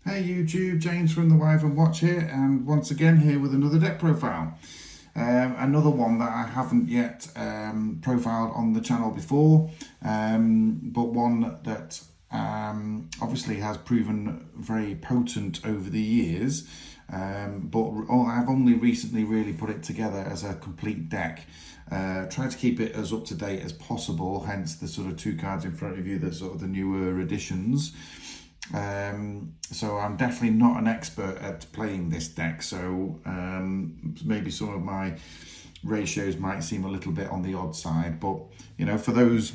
Hey YouTube, James from the Wyvern Watch here, and once again here with another deck profile. Another one that I haven't yet profiled on the channel before, but one that obviously has proven very potent over the years, but I've only recently really put it together as a complete deck. Try to keep it as up to date as possible, hence the sort of two cards in front of you, the sort of the newer editions. So I'm definitely not an expert at playing this deck, so maybe some of my ratios might seem a little bit on the odd side, but you know, for those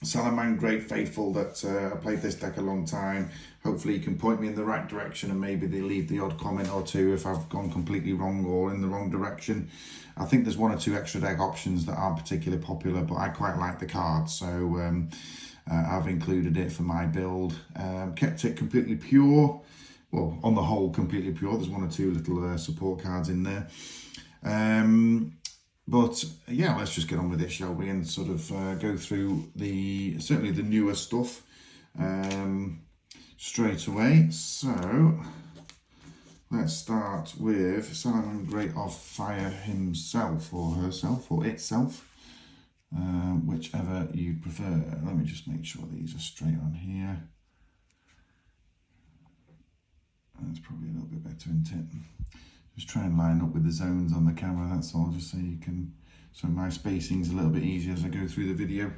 Salamangreat faithful that have played this deck a long time, hopefully you can point me in the right direction, and maybe they leave the odd comment or two if I've gone completely wrong or in the wrong direction. I think there's one or two extra deck options that aren't particularly popular, but I quite like the cards, so I've included it for my build. Kept it completely pure, well, on the whole completely pure. There's one or two little support cards in there, but yeah, let's just get on with it, shall we, and sort of go through certainly the newer stuff straight away. So let's start with Salamangreat of Fire himself or herself or itself. Whichever you prefer. Let me just make sure these are straight on here. That's probably a little bit better, isn't it? Just try and line up with the zones on the camera, that's all, just so you can, so my spacing's a little bit easier as I go through the video.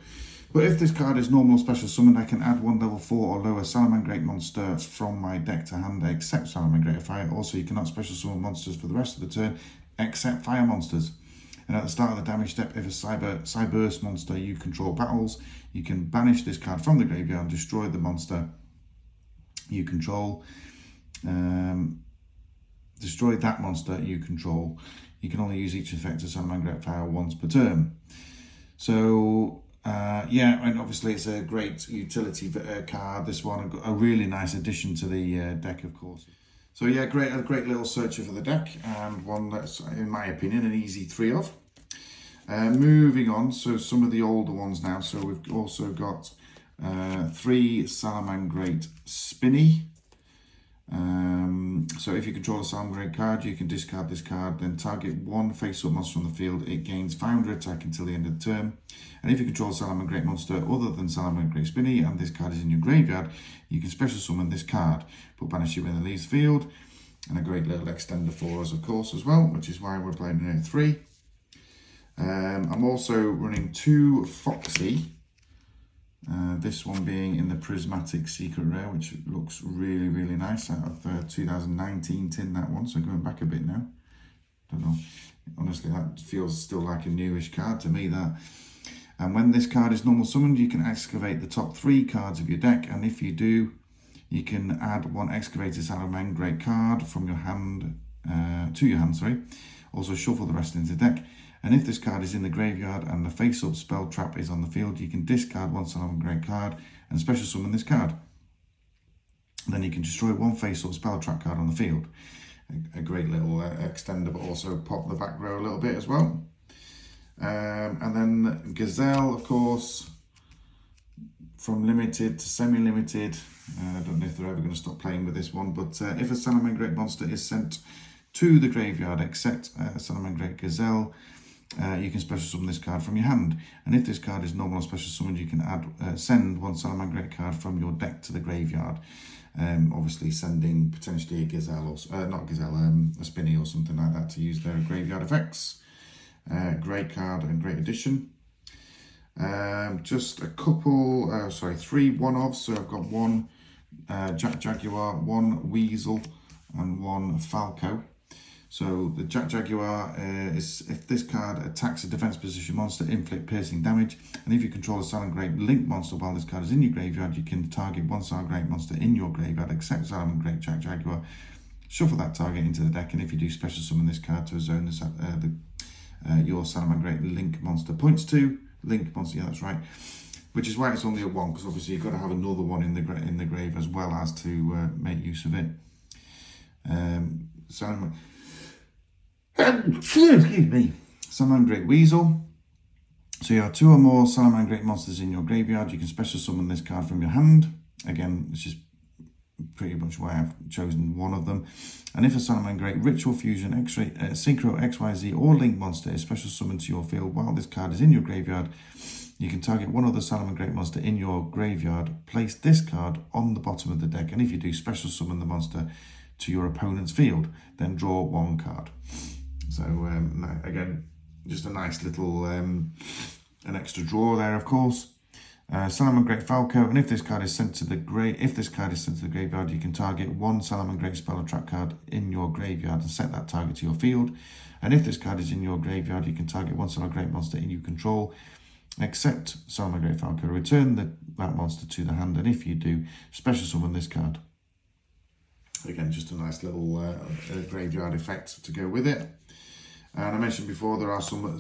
But if this card is normal special summoned, I can add one level 4 or lower Salamangreat monster from my deck to hand except Salamangreat of Fire. Also, you cannot special summon monsters for the rest of the turn except fire monsters. And at the start of the damage step, if a Cyburst monster you control battles, you can banish this card from the graveyard and destroy the monster you control. Destroy that monster you control. You can only use each effect of Salamangreat Fire once per turn. So, yeah, and obviously it's a great utility card, this one. A really nice addition to the deck, of course. So yeah, a great little searcher for the deck, and one that's, in my opinion, an easy 3 of. Moving on, so some of the older ones now. So we've also got 3 Salamangreat Spinny. So if you control a Salamangreat card, you can discard this card, then target one face-up monster on the field. It gains 500 attack until the end of the turn. And if you control a Salamangreat monster other than Salamangreat Spinny, and this card is in your graveyard, you can special summon this card, but banish it when it leaves the field. And a great little extender for us, of course, as well, which is why we're playing it at 3. I'm also running 2 Foxy. This one being in the Prismatic Secret Rare, which looks really, really nice, out of 2019 tin, that one, so going back a bit now. Don't know, honestly, that feels still like a newish card to me, that. And when this card is normal summoned, you can excavate the top 3 cards of your deck, and if you do, you can add 1 excavated Salamangreat card from your hand, to your hand, sorry. Also shuffle the rest into the deck. And if this card is in the graveyard and the face-up spell trap is on the field, you can discard 1 Salamangreat card and special summon this card. Then you can destroy 1 face-up spell trap card on the field. A great little extender, but also pop the back row a little bit as well. And then Gazelle, of course, from limited to semi-limited. I don't know if they're ever going to stop playing with this one, but if a Salamangreat monster is sent to the graveyard except Salamangreat Gazelle, you can special summon this card from your hand. And if this card is normal or special summoned, you can send 1 Salamangreat card from your deck to the graveyard. Obviously sending potentially a Gazelle, or not Gazelle, a Spinny or something like that to use their graveyard effects. Great card and great addition. Just a couple, 3 one-offs. So I've got 1 Jaguar, 1 Weasel, and 1 Falco. So the Jaguar is, if this card attacks a defense position monster, inflict piercing damage. And if you control a Salamangreat Link monster while this card is in your graveyard, you can target 1 Salamangreat monster in your graveyard except Salamangreat Jaguar. Shuffle that target into the deck, and if you do special summon this card to a zone your Salamangreat Link monster points to. Link monster, yeah, that's right. Which is why it's only a 1, because obviously you've got to have another one in the grave as well as to make use of it. Excuse me. Salamangreat Weasel. So you have 2 or more Salamangreat monsters in your graveyard. You can special summon this card from your hand. Again, it's just pretty much why I've chosen one of them. And if a Salamangreat Ritual Fusion, Synchro XYZ or Link monster is special summoned to your field while this card is in your graveyard, you can target one other Salamangreat monster in your graveyard, place this card on the bottom of the deck, and if you do, special summon the monster to your opponent's field, then draw one card. So again, just a nice little an extra draw there, of course. Salamangreat Falco, and if this card is sent to the graveyard, you can target one Salamangreat spell or trap card in your graveyard and set that target to your field. And if this card is in your graveyard, you can target one Salamangreat monster in you control, except Salamangreat Falco. Return that monster to the hand, and if you do, special summon this card. Again, just a nice little graveyard effect to go with it. And I mentioned before there are some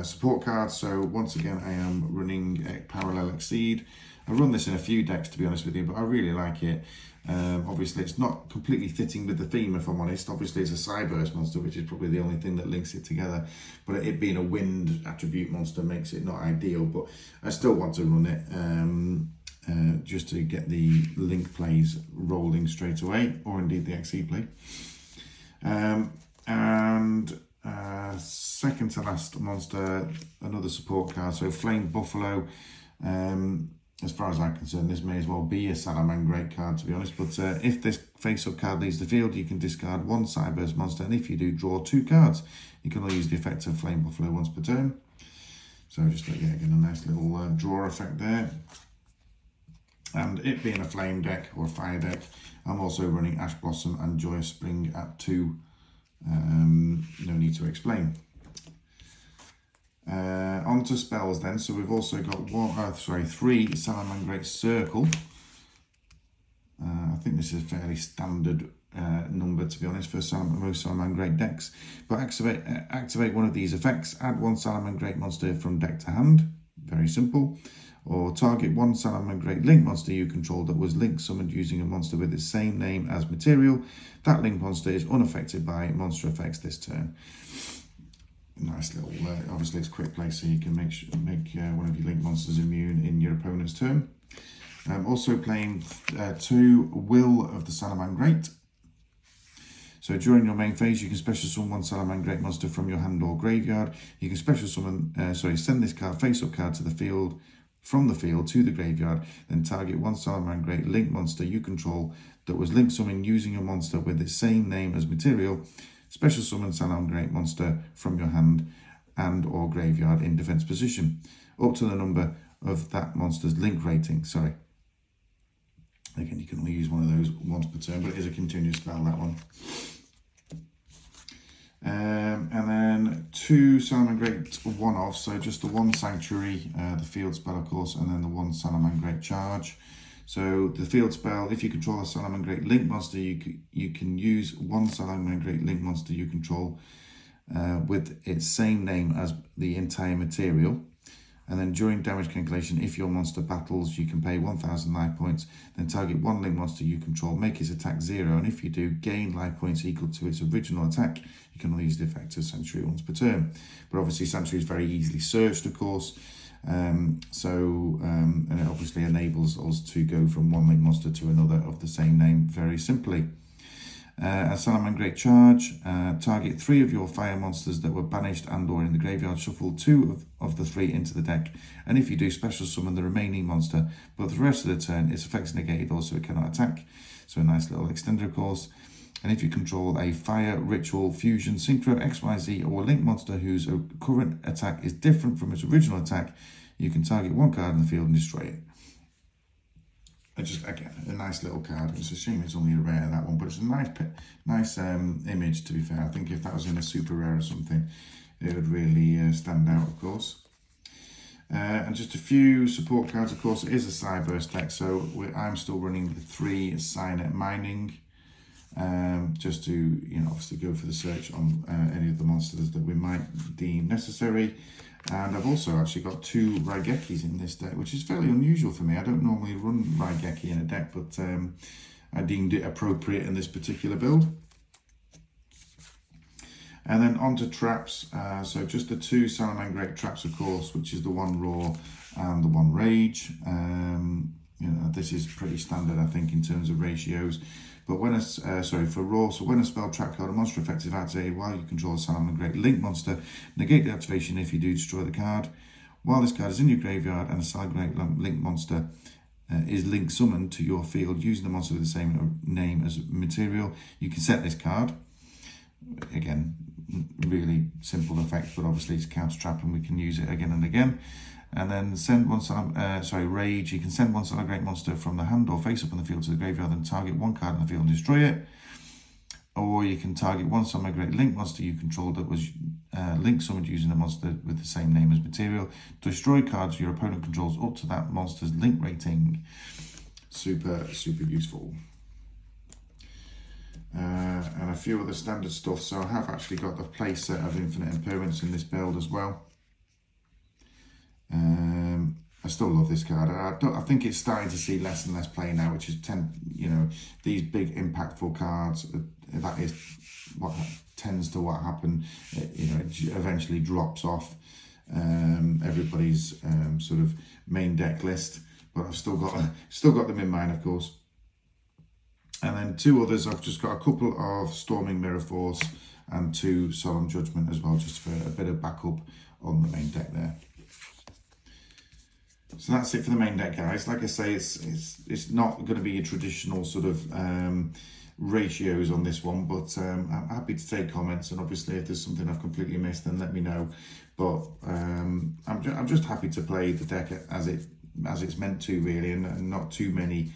support cards. So once again, I am running Parallel Exceed. I run this in a few decks, to be honest with you, but I really like it. Obviously, it's not completely fitting with the theme, if I'm honest. Obviously, it's a Cyburst monster, which is probably the only thing that links it together. But it being a wind attribute monster makes it not ideal. But I still want to run it just to get the link plays rolling straight away, or indeed the Exceed play. Second to last monster, another support card. So Flame Buffalo. As far as I'm concerned, this may as well be a Salamangreat card, to be honest. But if this face-up card leaves the field, you can discard one Cyburst monster, and if you do, draw two cards. You can only use the effect of Flame Buffalo once per turn. So just again, a nice little draw effect there. And it being a flame deck or a fire deck, I'm also running Ash Blossom and Joyous Spring at 2. No need to explain. On to spells then. So we've also got 3 Salamangreat Circle. I think this is a fairly standard number, to be honest, for most Salamangreat decks. But activate one of these effects. Add one Salamangreat monster from deck to hand. Very simple. Or target one Salamangreat Link monster you control that was link summoned using a monster with its same name as material. That link monster is unaffected by monster effects this turn. Nice little, obviously it's quick play, so you can make one of your link monsters immune in your opponent's turn. Also playing 2 Will of the Salamangreat. So during your main phase, you can special summon one Salamangreat monster from your hand or graveyard. You can special summon, send this card, face-up card to the field, from the field to the graveyard, then target one Salamangreat link monster you control that was link summoned using a monster with the same name as material. Special summon Salamangreat monster from your hand and or graveyard in defense position, up to the number of that monster's link rating. Sorry. Again, you can only use one of those once per turn, but it is a continuous spell, that one. And then 2 Salamangreat one-offs, so just the one Sanctuary, the field spell, of course, and then the one Salamangreat charge. So the field spell, if you control a Salamangreat link monster, you can use one Salamangreat link monster you control with its same name as the entire material. And then during damage calculation, if your monster battles, you can pay 1,000 life points, then target one link monster you control, make its attack 0, and if you do, gain life points equal to its original attack. You can only use the effect of Sanctuary once per turn. But obviously Sanctuary is very easily searched, of course, and it obviously enables us to go from one link monster to another of the same name very simply. A Salamangreat charge, target 3 of your fire monsters that were banished and or in the graveyard, shuffle 2 of the 3 into the deck, and if you do, special summon the remaining monster, but for the rest of the turn its effects negated, also it cannot attack. So a nice little extender, of course. And if you control a fire, ritual, fusion, synchro, XYZ or link monster whose current attack is different from its original attack, you can target one card in the field and destroy it. Just again, a nice little card. It's a shame it's only a rare, that one, but it's a nice image, to be fair. I think if that was in a super rare or something, it would really stand out, of course. And just a few support cards, of course. It is a Cyburst deck, so I'm still running the 3 Signet Mining, just to obviously go for the search on any of the monsters that we might deem necessary. And I've also actually got 2 Raigekis in this deck, which is fairly unusual for me. I don't normally run Raigeki in a deck, but I deemed it appropriate in this particular build. And then on to traps. So just the 2 Salamangreat traps, of course, which is the 1 Raw and the 1 Rage. You know, this is pretty standard, I think, in terms of ratios. But when for raw, so when a spell, trap card, or monster effect is activated while you control a Salamangreat link monster, negate the activation if you do destroy the card. While this card is in your graveyard and a Salamangreat link monster is link summoned to your field using the monster with the same name as material, you can set this card. Again, really simple effect, but obviously it's counter trap and we can use it again and again. And then send one Rage. You can send one Salamangreat monster from the hand or face up on the field to the graveyard and target one card in the field and destroy it. Or you can target one Salamangreat link monster you control that was link summoned using a monster with the same name as material. Destroy cards your opponent controls up to that monster's link rating. Super, super useful. And a few other standard stuff. So I have actually got the play set of Infinite Impermanence in this build as well. I still love this card. I think it's starting to see less and less play now, which is these big impactful cards. That is what tends to happen. It eventually drops off everybody's sort of main deck list. But I've still got them in mind, of course. And then two others. I've just got a couple of Storming Mirror Force and 2 Solemn Judgment as well, just for a bit of backup on the main deck there. So that's it for the main deck, guys. Like I say, it's not going to be a traditional sort of ratios on this one, but I'm happy to take comments, and obviously if there's something I've completely missed, then let me know. But I'm just happy to play the deck as it's meant to, really, and not too many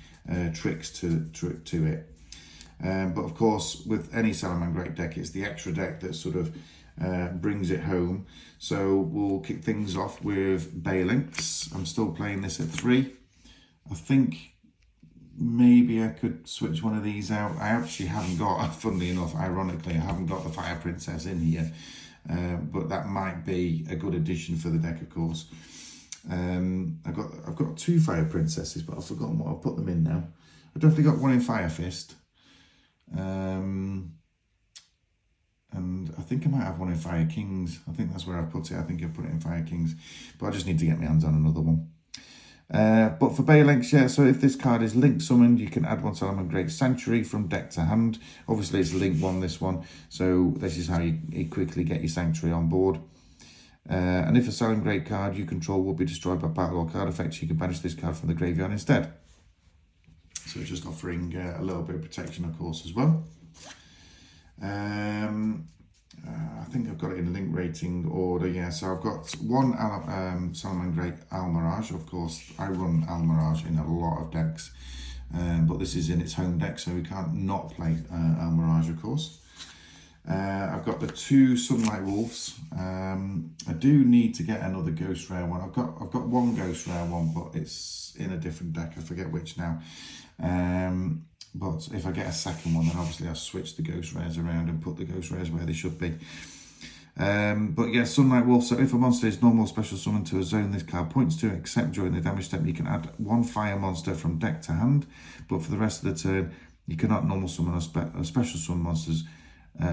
tricks to it. But of course, with any Salamangreat deck, it's the extra deck that sort of brings it home. So we'll kick things off with Balinx. I'm still playing this at 3. I think maybe I could switch one of these out. I actually haven't got, funnily enough, ironically, I haven't got the Fire Princess in here. But that might be a good addition for the deck, of course. I've got 2 Fire Princesses, but I've forgotten what I'll put them in now. I've definitely got one in Fire Fist. And I think I might have one in Fire Kings. I think that's where I put it. I think I put it in Fire Kings. But I just need to get my hands on another one. But for Balinx, yeah, so if this card is link summoned, you can add one Salamangreat Sanctuary from deck to hand. Obviously, it's link 1, this one. So this is how you quickly get your Sanctuary on board. And if a Salamangreat card you control will be destroyed by battle or card effects, you can banish this card from the graveyard instead. So it's just offering a little bit of protection, of course, as well. I think I've got it in link rating order, yeah. So I've got one Salamangreat Almirage. Of course, I run Almirage in a lot of decks, but this is in its home deck, so we can't not play Almirage, of course. I've got the 2 Sunlight Wolves. I do need to get another Ghost Rare one. I've got one Ghost Rare one, but it's in a different deck. I forget which now. But if I get a second one, then obviously I'll switch the Ghost Rares around and put the Ghost Rares where they should be. But yeah, Sunlight Wolf. So if a monster is normal special summoned to a zone this card points to, except during the damage step, you can add 1 fire monster from deck to hand. But for the rest of the turn, you cannot normal summon or special summon monsters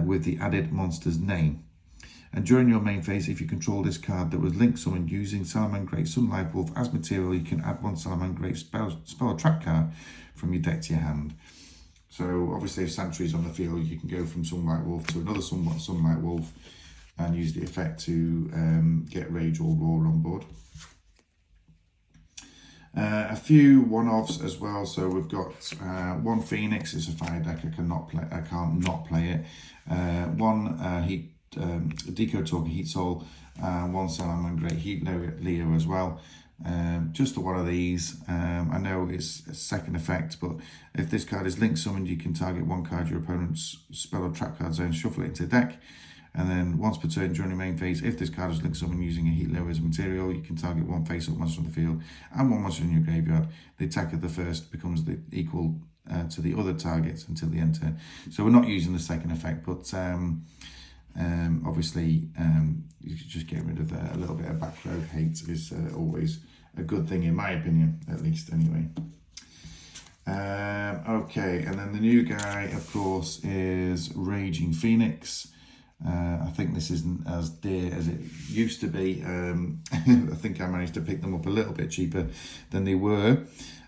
with the added monster's name. And during your main phase, if you control this card that was link summoned using Salamangreat Sunlight Wolf as material, you can add 1 Salamangreat spell or trap card from your deck to your hand. So obviously if Sanctuary's on the field, you can go from Sunlight Wolf to another Sunlight Wolf and use the effect to get Rage or Roar on board. A few one-offs as well. So we've got 1 Phoenix. It's a fire deck. I can't not play it. 1 Heat Deco Talker Heat Soul, 1 Salamangreat Heat Leo as well. Just one of these. I know it's a second effect, but if this card is link summoned, you can target 1 card your opponent's spell or trap card zone, shuffle it into the deck, and then once per turn during your main phase, if this card is link summoned using a Heat Leo as a material, you can target 1 face-up monster on the field and 1 monster in your graveyard. The attack of the first becomes equal to the other targets until the end turn. So we're not using the second effect, but obviously you could just get rid of a little bit of back row hate is always a good thing, in my opinion, at least anyway. Okay, and then the new guy, of course, is Raging Phoenix. I think this isn't as dear as it used to be. I think I managed to pick them up a little bit cheaper than they were.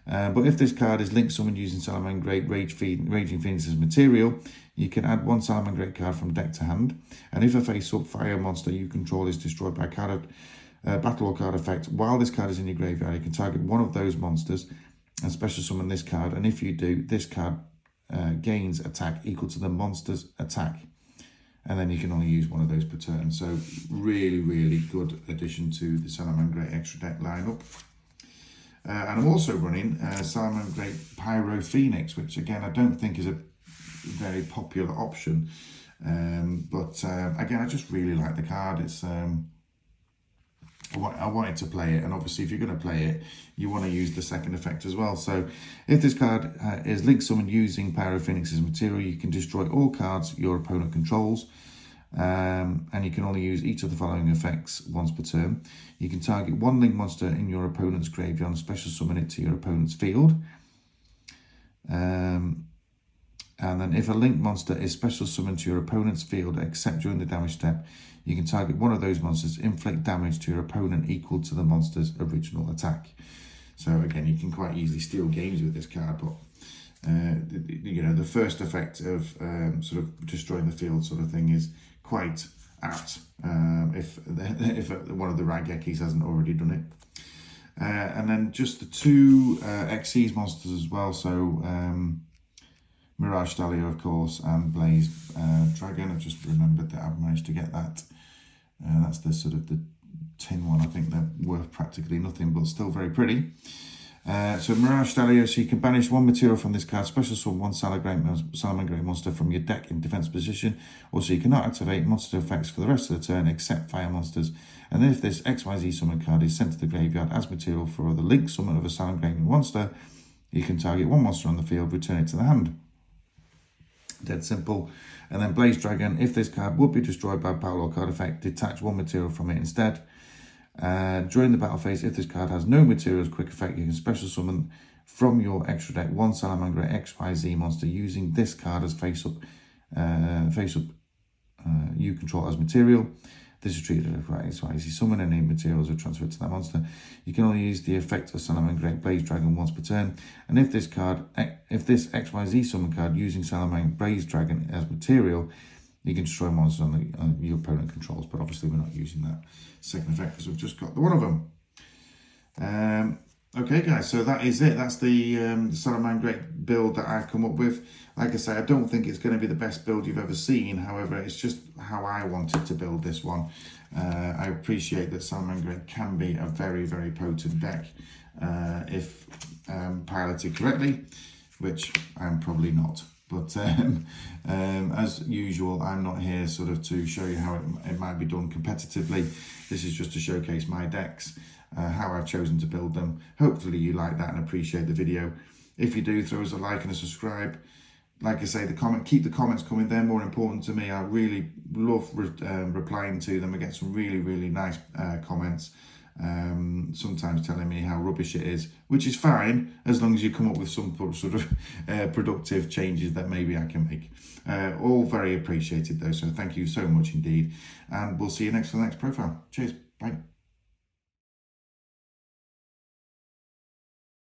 But if this card is linked summoned using Salamangreat Raging Phoenix as material, you can add one Salamangreat card from deck to hand. And if a face-up fire monster you control is destroyed by a battle or card effect, while this card is in your graveyard, you can target one of those monsters and special summon this card. And if you do, this card gains attack equal to the monster's attack. And then you can only use one of those per turn. So really, really good addition to the Salamangreat extra deck lineup. And I'm also running Salamangreat Pyro Phoenix, which again, I don't think is a very popular option. But again, I just really like the card. It's I wanted to play it, and obviously if you're going to play it, you want to use the second effect as well. So if this card is link summoned using Pyro Phoenix's material, you can destroy all cards your opponent controls, and you can only use each of the following effects once per turn. You can target one link monster in your opponent's graveyard and special summon it to your opponent's field. And then if a link monster is special summoned to your opponent's field, except during the damage step, you can target one of those monsters, inflict damage to your opponent equal to the monster's original attack. So again, you can quite easily steal games with this card, but you know, the first effect of sort of destroying the field sort of thing is quite apt if one of the Raigekis hasn't already done it. And then just the two Xyz monsters as well. So Mirage Stallion, of course, and Blaze Dragon. I just remembered that I've managed to get that. That's the sort of the tin one. I think they're worth practically nothing, but still very pretty. So Mirage Stallion, so you can banish one material from this card, special summon one Salamangreat monster from your deck in defense position. Also, you cannot activate monster effects for the rest of the turn except fire monsters. And if this XYZ summon card is sent to the graveyard as material for the link summon of a Salamangreat monster, you can target one monster on the field, return it to the hand. Dead simple. And then Blaze Dragon, if this card would be destroyed by a battle or card effect, detach one material from it instead. During the battle phase, if this card has no materials quick effect, you can special summon from your extra deck one Salamangreat XYZ monster using this card as face up you control as material. This is treated as XYZ summon. Any materials are transferred to that monster. You can only use the effect of Salamangreat Blaze Dragon once per turn. And if this XYZ summon card using Salamangreat Blaze Dragon as material, you can destroy monsters on your opponent controls. But obviously we're not using that second effect because we've just got the one of them. Okay, guys, so that is it. That's the Salamangreat build that I've come up with. Like I say, I don't think it's going to be the best build you've ever seen. However, it's just how I wanted to build this one. I appreciate that Salamangreat can be a very, very potent deck if piloted correctly, which I'm probably not. But as usual, I'm not here sort of to show you how it might be done competitively. This is just to showcase my decks, how I've chosen to build them. Hopefully you like that and appreciate the video. If you do, throw us a like and a subscribe. Like I say, keep the comments coming. They're more important to me. I really love replying to them. I get some really, really nice comments. Sometimes telling me how rubbish it is, which is fine as long as you come up with some sort of productive changes that maybe I can make. All very appreciated though, so thank you so much indeed, and we'll see you next for the next profile. Cheers, bye.